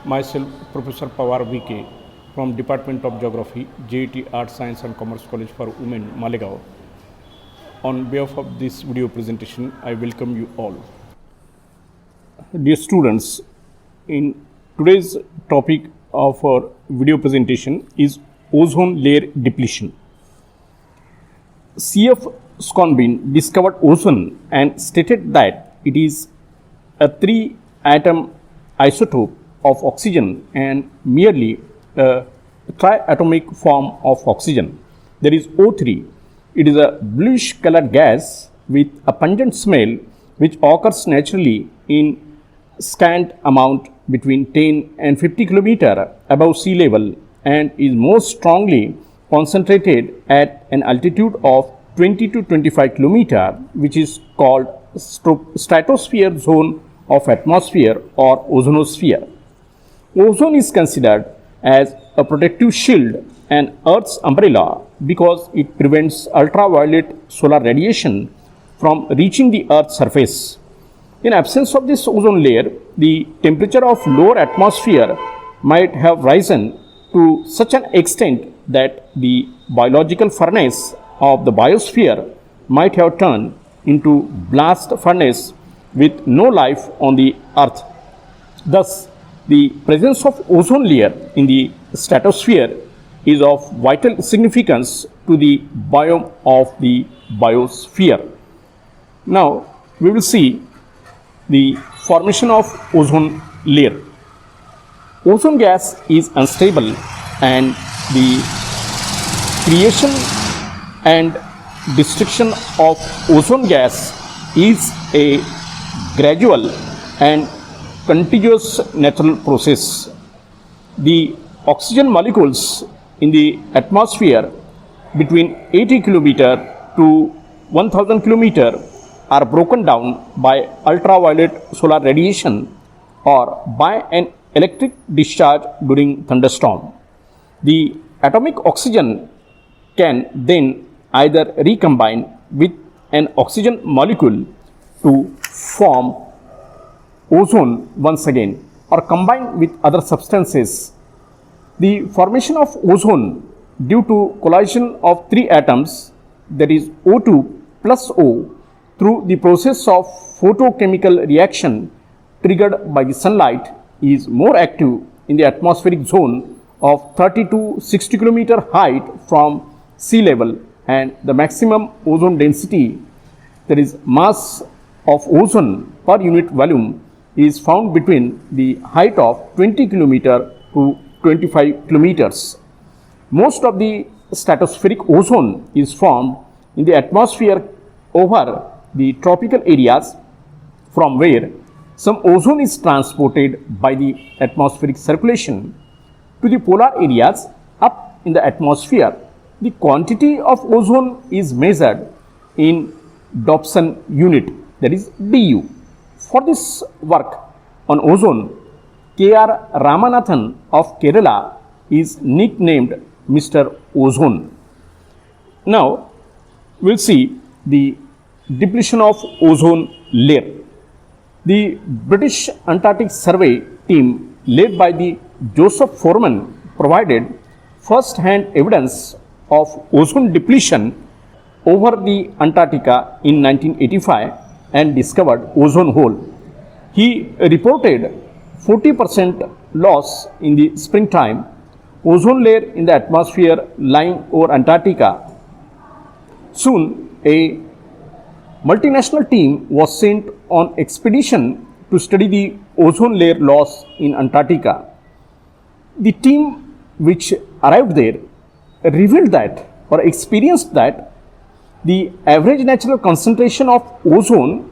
Myself, Professor Pawar VK from Department of Geography, J.A.T Art, Science and Commerce College for Women, Malegaon. On behalf of this video presentation, I welcome you all. Dear students, in today's topic of our video presentation is ozone layer depletion. C.F. Schonbein discovered ozone and stated that it is a 3-atom isotope of oxygen and merely a triatomic form of oxygen. There is O3. It is a bluish colored gas with a pungent smell which occurs naturally in scant amount between 10 and 50 km above sea level and is most strongly concentrated at an altitude of 20 to 25 km, which is called stratosphere zone of atmosphere or ozonosphere. Ozone is considered as a protective shield and Earth's umbrella because it prevents ultraviolet solar radiation from reaching the Earth's surface. In absence of this ozone layer, the temperature of lower atmosphere might have risen to such an extent that the biological furnace of the biosphere might have turned into blast furnace with no life on the Earth. Thus, the presence of ozone layer in the stratosphere is of vital significance to the biome of the biosphere. Now, we will see the formation of ozone layer. Ozone gas is unstable and the creation and destruction of ozone gas is a gradual and continuous natural process. The oxygen molecules in the atmosphere between 80 km to 1000 km are broken down by ultraviolet solar radiation or by an electric discharge during thunderstorm. The atomic oxygen can then either recombine with an oxygen molecule to form ozone once again or combine with other substances. The formation of ozone due to collision of 3 atoms, that is O2 plus O, through the process of photochemical reaction triggered by the sunlight is more active in the atmospheric zone of 30 to 60 km height from sea level, and the maximum ozone density, that is mass of ozone per unit volume, is found between the height of 20 km to 25 kilometers. Most of the stratospheric ozone is formed in the atmosphere over the tropical areas, from where some ozone is transported by the atmospheric circulation to the polar areas up in the atmosphere. The quantity of ozone is measured in Dobson unit, that is DU. For this work on ozone, K.R. Ramanathan of Kerala is nicknamed Mr. Ozone. Now, we will see the depletion of ozone layer. The British Antarctic Survey team led by the Joseph Foreman provided first-hand evidence of ozone depletion over the Antarctica in 1985 and discovered ozone hole. He reported 40% loss in the springtime, ozone layer in the atmosphere lying over Antarctica. Soon, a multinational team was sent on expedition to study the ozone layer loss in Antarctica. The team which arrived there revealed that or experienced that the average natural concentration of ozone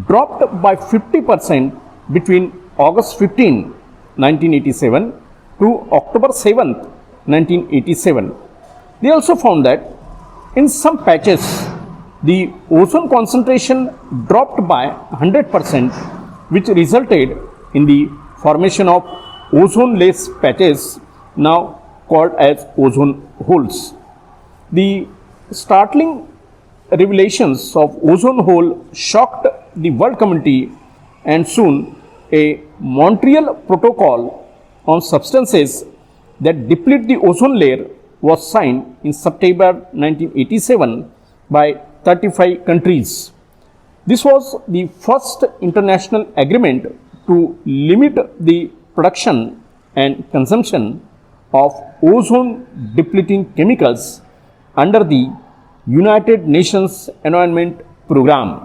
dropped by 50% between August 15, 1987 to October 7, 1987. They also found that in some patches the ozone concentration dropped by 100%, which resulted in the formation of ozone-less patches, now called as ozone holes. The startling revelations of ozone hole shocked the world community, and soon a Montreal Protocol on substances that deplete the ozone layer was signed in September 1987 by 35 countries. This was the first international agreement to limit the production and consumption of ozone depleting chemicals under the United Nations Environment Programme.